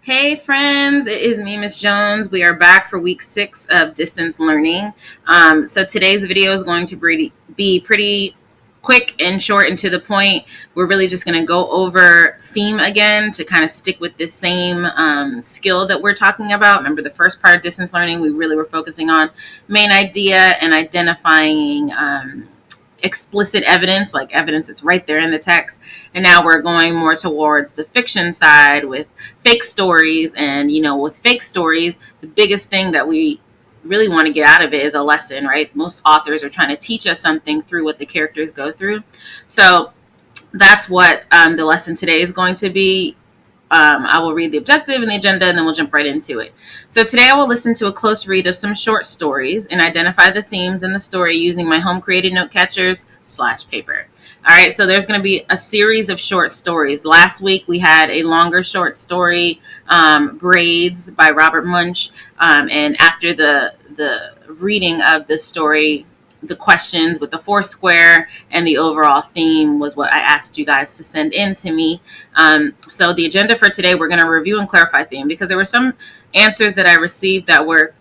Hey friends, it is me, Miss Jones. We are back for week 6 of distance learning. So today's video is going to be pretty quick and short and to the point. We're really just going to go over theme again to kind of stick with this same skill that we're talking about. Remember, the first part of distance learning, we really were focusing on main idea and identifying explicit evidence, like evidence that's right there in the text. And now we're going more towards the fiction side with fake stories. And, with fake stories, the biggest thing that we really want to get out of it is a lesson, right? Most authors are trying to teach us something through what the characters go through. So that's what the lesson today is going to be. I will read the objective and the agenda, and then we'll jump right into it. So today I will listen to a close read of some short stories and identify the themes in the story using my home created note catchers / paper. All right, so there's going to be a series of short stories. Last week we had a longer short story, Braids by Robert Munch, and after the reading of the story, the questions with the Foursquare and the overall theme was what I asked you guys to send in to me. So the agenda for today, we're going to review and clarify theme, because there were some answers that I received that were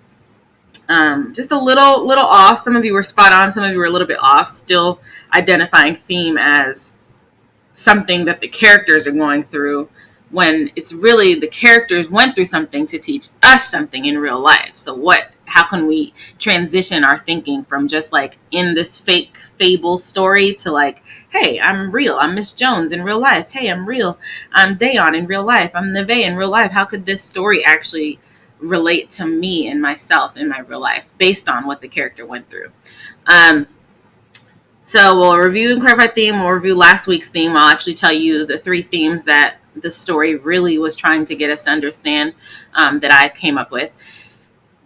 just a little off. Some of you were spot on, some of you were a little bit off, still identifying theme as something that the characters are going through, when it's really the characters went through something to teach us something in real life. So how can we transition our thinking from just like in this fake fable story to like, hey, I'm real, I'm Miss Jones in real life. Hey, I'm real, I'm Dayon in real life, I'm Neve in real life. How could this story actually relate to me and myself in my real life based on what the character went through? So we'll review and clarify theme. We'll review last week's theme. I'll actually tell you the 3 themes that the story really was trying to get us to understand, that I came up with.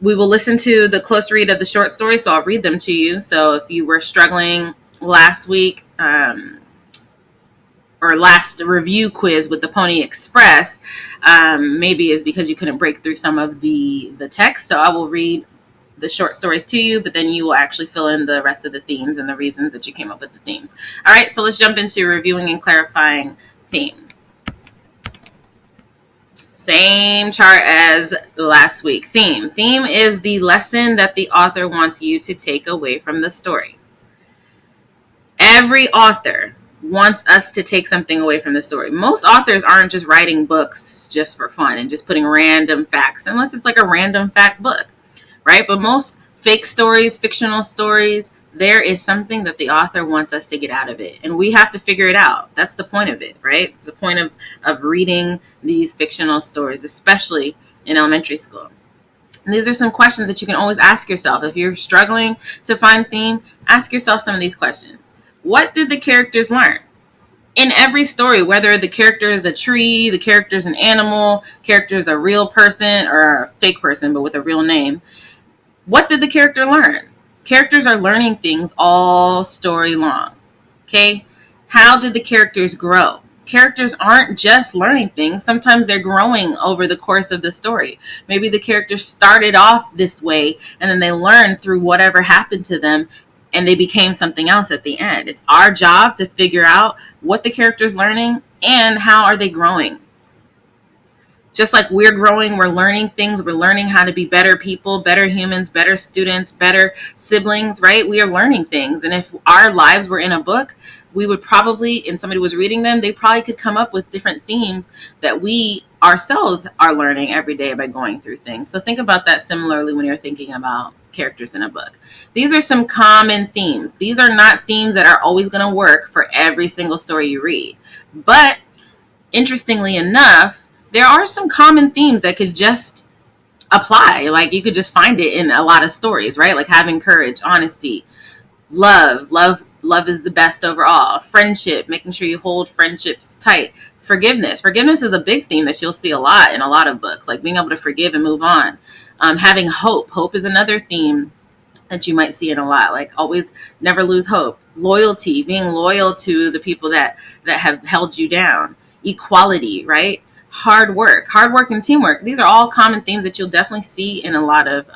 We will listen to the close read of the short story, so I'll read them to you. So if you were struggling last week, or last review quiz with the Pony Express, maybe is because you couldn't break through some of the text. So I will read the short stories to you, but then you will actually fill in the rest of the themes and the reasons that you came up with the themes. All right, so let's jump into reviewing and clarifying theme. Same chart as last week. Theme is the lesson that the author wants you to take away from the story. Every author wants us to take something away from the story. Most authors aren't just writing books just for fun and just putting random facts, unless it's like a random fact book, right? But most fake stories, fictional stories, there is something that the author wants us to get out of it, and we have to figure it out. That's the point of it, right? It's the point of reading these fictional stories, especially in elementary school. And these are some questions that you can always ask yourself. If you're struggling to find theme, ask yourself some of these questions. What did the characters learn? In every story, whether the character is a tree, the character is an animal, character is a real person or a fake person but with a real name, what did the character learn? Characters are learning things all story long. Okay? How did the characters grow? Characters aren't just learning things. Sometimes they're growing over the course of the story. Maybe the characters started off this way and then they learned through whatever happened to them and they became something else at the end. It's our job to figure out what the character's learning and how are they growing. Just like we're growing, we're learning things. We're learning how to be better people, better humans, better students, better siblings, right? We are learning things. And if our lives were in a book, we would probably, and somebody was reading them, they probably could come up with different themes that we ourselves are learning every day by going through things. So think about that similarly when you're thinking about characters in a book. These are some common themes. These are not themes that are always going to work for every single story you read. But interestingly enough, there are some common themes that could just apply. Like you could just find it in a lot of stories, right? Like having courage, honesty, love is the best overall, friendship, making sure you hold friendships tight, forgiveness is a big theme that you'll see a lot in a lot of books, like being able to forgive and move on. Having hope is another theme that you might see in a lot, like always never lose hope. Loyalty, being loyal to the people that have held you down. Equality, right? hard work and teamwork. These are all common themes that you'll definitely see in a lot of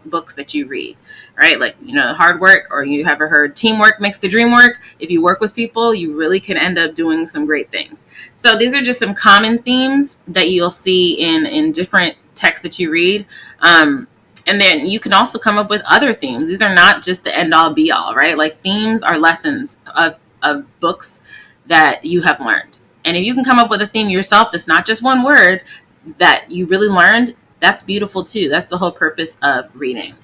books that you read, right? Like, hard work, or you ever heard teamwork makes the dream work. If you work with people, you really can end up doing some great things. So these are just some common themes that you'll see in different texts that you read. And then you can also come up with other themes. These are not just the end all be all, right? Like, themes are lessons of books that you have learned. And if you can come up with a theme yourself that's not just one word that you really learned, that's beautiful too. That's the whole purpose of reading.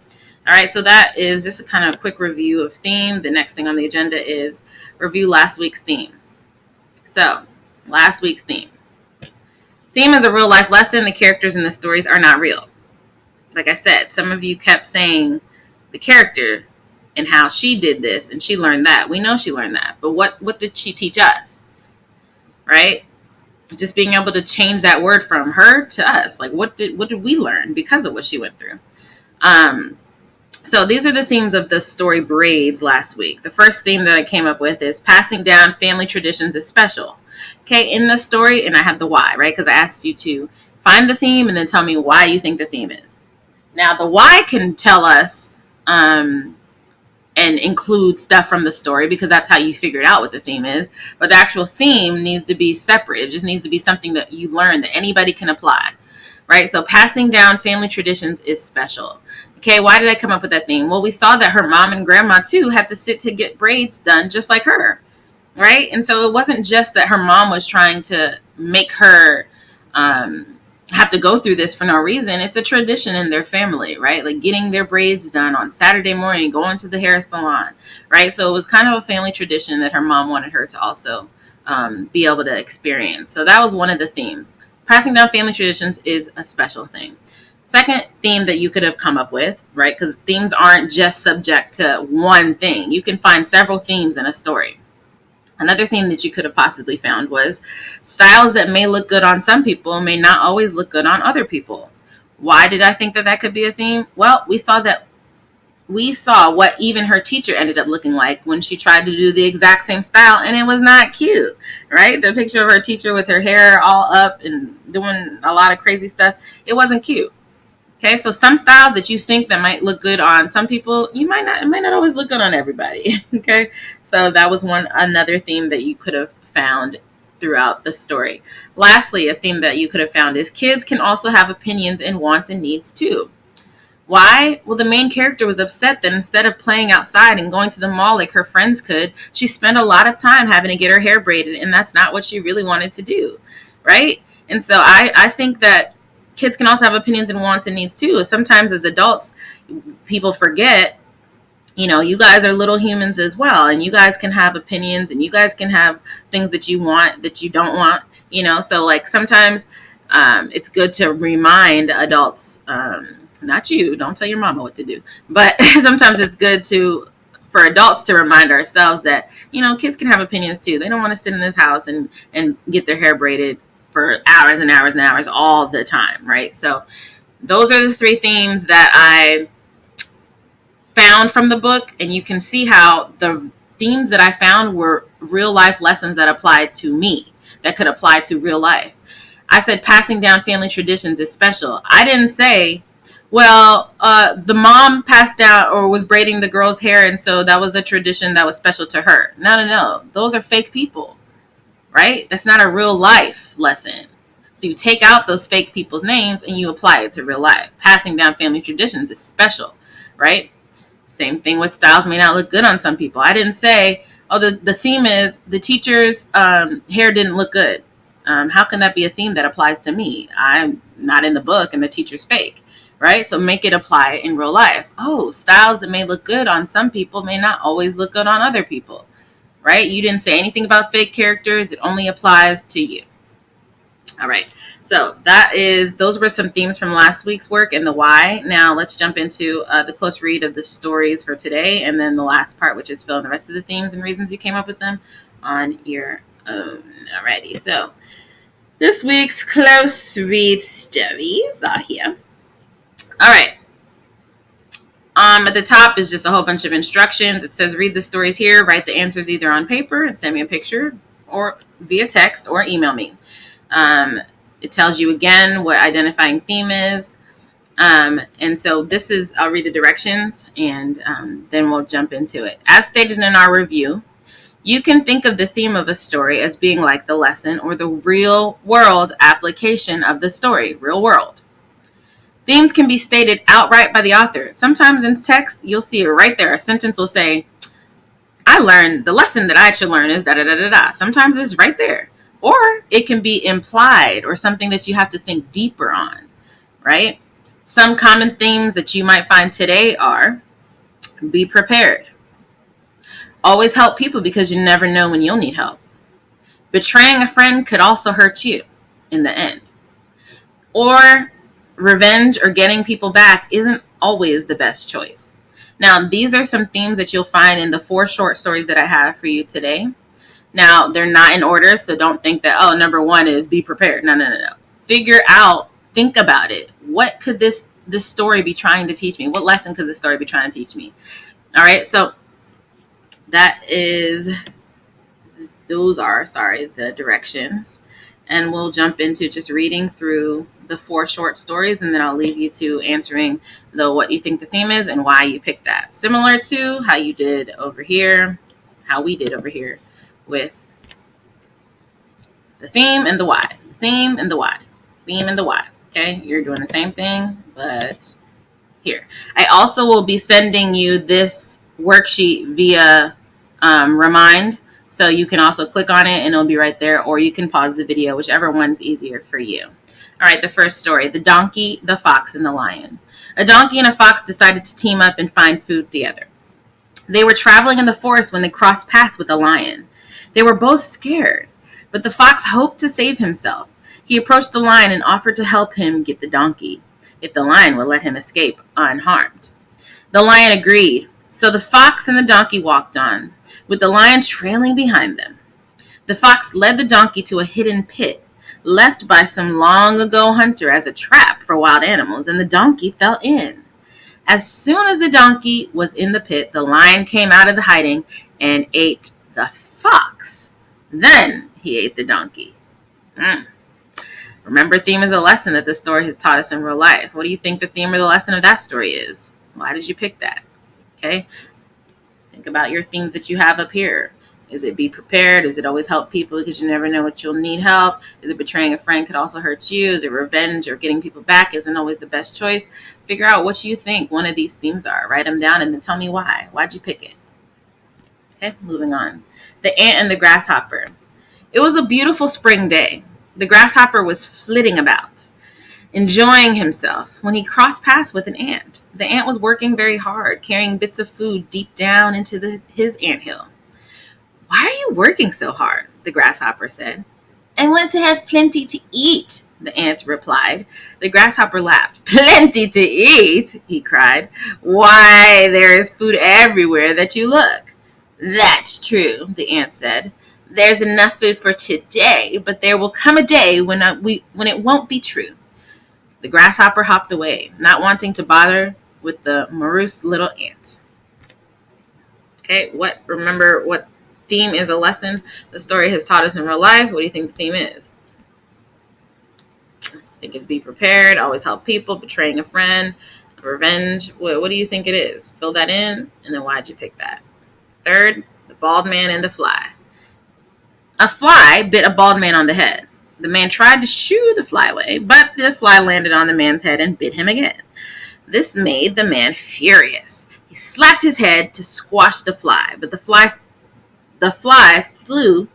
All right, so that is just a kind of quick review of theme. The next thing on the agenda is review last week's theme. So, last week's theme. Theme is a real life lesson. The characters in the stories are not real. Like I said, some of you kept saying the character and how she did this and she learned that. We know she learned that. But what did she teach us? Right? Just being able to change that word from her to us. Like, what did we learn because of what she went through? So these are the themes of the story Braids last week. The first theme that I came up with is passing down family traditions is special. Okay, in the story, and I have the why, right? Because I asked you to find the theme and then tell me why you think the theme is. Now, the why can tell us and include stuff from the story, because that's how you figured out what the theme is. But the actual theme needs to be separate. It just needs to be something that you learn that anybody can apply, right? So passing down family traditions is special. Okay, why did I come up with that theme? Well, we saw that her mom and grandma too had to sit to get braids done just like her, right? And so it wasn't just that her mom was trying to make her have to go through this for no reason. It's a tradition in their family, right? Like getting their braids done on Saturday morning, going to the hair salon, right? So it was kind of a family tradition that her mom wanted her to also be able to experience. So that was one of the themes. Passing down family traditions is a special thing. Second theme that you could have come up with, right? Because themes aren't just subject to one thing. You can find several themes in a story. Another theme that you could have possibly found was styles that may look good on some people may not always look good on other people. Why did I think that could be a theme? Well, we saw what even her teacher ended up looking like when she tried to do the exact same style, and it was not cute, right? The picture of her teacher with her hair all up and doing a lot of crazy stuff, it wasn't cute. Okay, so some styles that you think that might look good on some people, it might not always look good on everybody. Okay, so that was another theme that you could have found throughout the story. Lastly, a theme that you could have found is kids can also have opinions and wants and needs too. Why? Well, the main character was upset that instead of playing outside and going to the mall like her friends could, she spent a lot of time having to get her hair braided, and that's not what she really wanted to do, right? And so I think that kids can also have opinions and wants and needs too. Sometimes as adults, people forget, you guys are little humans as well, and you guys can have opinions and you guys can have things that you want that you don't want, so like sometimes it's good to remind adults, not you, don't tell your mama what to do, but sometimes it's good for adults to remind ourselves that, kids can have opinions too. They don't want to sit in this house and get their hair braided for hours and hours and hours all the time, right? So those are the three themes that I found from the book, and you can see how the themes that I found were real life lessons that applied to me, that could apply to real life. I said passing down family traditions is special. I didn't say, well, the mom passed down or was braiding the girl's hair, and so that was a tradition that was special to her. No. Those are fake people. Right? That's not a real life lesson. So you take out those fake people's names and you apply it to real life. Passing down family traditions is special, right? Same thing with styles may not look good on some people. I didn't say, oh, the theme is the teacher's hair didn't look good. How can that be a theme that applies to me? I'm not in the book and the teacher's fake, right? So make it apply in real life. Oh, styles that may look good on some people may not always look good on other people. Right? You didn't say anything about fake characters. It only applies to you. All right. So those were some themes from last week's work and the why. Now let's jump into the close read of the stories for today. And then the last part, which is fill in the rest of the themes and reasons you came up with them on your own. Alrighty. So this week's close read stories are here. All right. At the top is just a whole bunch of instructions. It says, read the stories here, write the answers either on paper and send me a picture or via text or email me. It tells you again what identifying theme is. And so this is, I'll read the directions and then we'll jump into it. As stated in our review, you can think of the theme of a story as being like the lesson or the real world application of the story, real world. Themes can be stated outright by the author. Sometimes in text, you'll see it right there. A sentence will say, I learned the lesson that I should learn is da da da da da. Sometimes it's right there. Or it can be implied or something that you have to think deeper on, right? Some common themes that you might find today are be prepared. Always help people because you never know when you'll need help. Betraying a friend could also hurt you in the end. Or revenge or getting people back isn't always the best choice. Now, these are some themes that you'll find in the 4 short stories that I have for you today. Now, they're not in order, so don't think that, oh, number 1 is be prepared. No, no, no, no. Figure out, think about it. What could this story be trying to teach me? What lesson could this story be trying to teach me? All right, so those are the directions. And we'll jump into just reading through the 4 short stories, and then I'll leave you to answering what you think the theme is and why you picked that. Similar to how we did over here with the theme and the why. Theme and the why. Theme and the why. Okay, you're doing the same thing, but here. I also will be sending you this worksheet via Remind. So you can also click on it and it'll be right there, or you can pause the video, whichever one's easier for you. All right, the first story, The Donkey, the Fox, and the Lion. A donkey and a fox decided to team up and find food together. They were traveling in the forest when they crossed paths with a lion. They were both scared, but the fox hoped to save himself. He approached the lion and offered to help him get the donkey, if the lion would let him escape unharmed. The lion agreed, so the fox and the donkey walked on, with the lion trailing behind them. The fox led the donkey to a hidden pit, left by some long ago hunter as a trap for wild animals, and the donkey fell in. As soon as the donkey was in the pit, the lion came out of the hiding and ate the fox. Then he ate the donkey. Remember, theme is a lesson that this story has taught us in real life. What do you think the theme or the lesson of that story is? Why did you pick that? Okay. Think about your themes that you have up here. Is it be prepared? Is it always help people because you never know what you'll need help? Is it betraying a friend could also hurt you? Is it revenge or getting people back isn't always the best choice? Figure out what you think one of these themes are. Write them down and then tell me why. Why'd you pick it? Okay, moving on. The Ant and the Grasshopper. It was a beautiful spring day. The grasshopper was flitting about, enjoying himself, when he crossed paths with an ant. The ant was working very hard, carrying bits of food deep down into his anthill. Why are you working so hard? The grasshopper said. I want to have plenty to eat, the ant replied. The grasshopper laughed. Plenty to eat, he cried. Why, there is food everywhere that you look. That's true, the ant said. There's enough food for today, but there will come a day when it won't be true. The grasshopper hopped away, not wanting to bother with the morose little ant. Okay, remember what theme is a lesson the story has taught us in real life? What do you think the theme is? I think it's be prepared, always help people, betraying a friend, revenge. What do you think it is? Fill that in, and then why'd you pick that? Third, the bald man and the fly. A fly bit a bald man on the head. The man tried to shoo the fly away, but the fly landed on the man's head and bit him again. This made the man furious. He slapped his head to squash the fly, but the fly flew.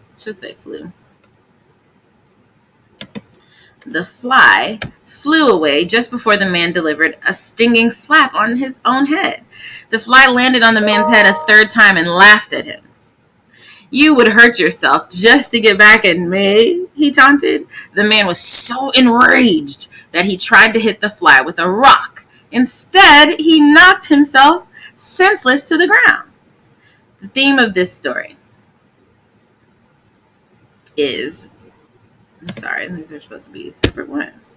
The fly flew away just before the man delivered a stinging slap on his own head. The fly landed on the man's head a third time and laughed at him. You would hurt yourself just to get back at me, he taunted. The man was so enraged that he tried to hit the fly with a rock. Instead, he knocked himself senseless to the ground. The theme of this story is, I'm sorry, these are supposed to be separate ones.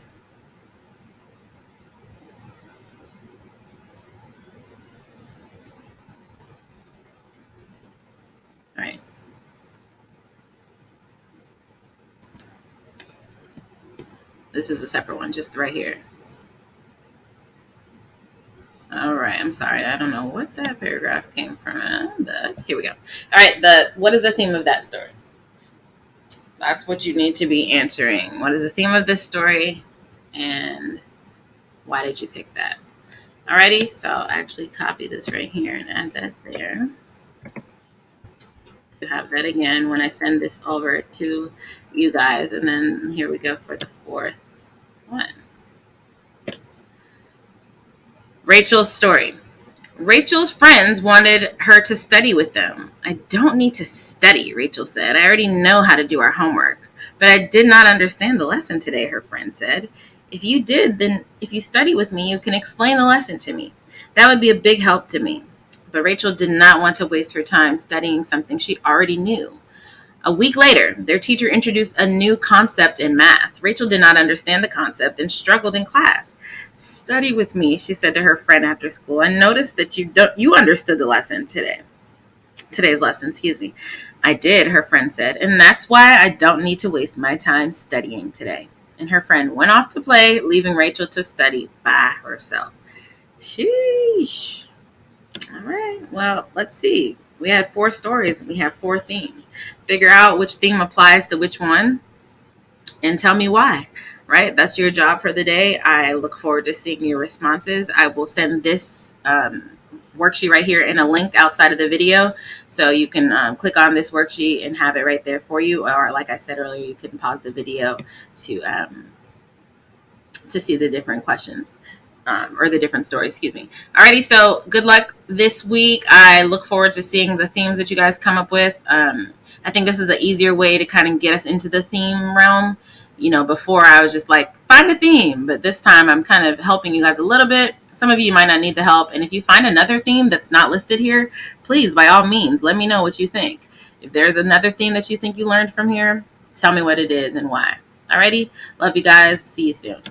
All right. This is a separate one, just right here. All right, I'm sorry. I don't know what that paragraph came from, but here we go. All right, what is the theme of that story? That's what you need to be answering. What is the theme of this story, and why did you pick that? Alrighty, so I'll actually copy this right here and add that there. To have that again when I send this over to you guys, and then here we go for the fourth one. Rachel's story. Rachel's friends wanted her to study with them. I don't need to study, Rachel said. I already know how to do our homework. But I did not understand the lesson today, her friend said. If you did, then if you study with me, you can explain the lesson to me. That would be a big help to me. But Rachel did not want to waste her time studying something she already knew. A week later, their teacher introduced a new concept in math. Rachel did not understand the concept and struggled in class. Study with me, she said to her friend after school, and noticed that you understood the lesson today. Today's lesson, excuse me. I did, her friend said, and that's why I don't need to waste my time studying today. And her friend went off to play, leaving Rachel to study by herself. Sheesh. All right, well, let's see. We had 4 stories. We have 4 themes. Figure out which theme applies to which one and tell me why, right? That's your job for the day. I look forward to seeing your responses. I will send this worksheet right here in a link outside of the video. So you can click on this worksheet and have it right there for you. Or like I said earlier, you can pause the video to see the different questions. Or the different stories, excuse me. Alrighty, so good luck this week. I look forward to seeing the themes that you guys come up with. I think this is an easier way to kind of get us into the theme realm. You know, before I was just like, find a theme, but this time I'm kind of helping you guys a little bit. Some of you might not need the help, and if you find another theme that's not listed here, please, by all means, let me know what you think. If there's another theme that you think you learned from here, tell me what it is and why. Alrighty, love you guys. See you soon.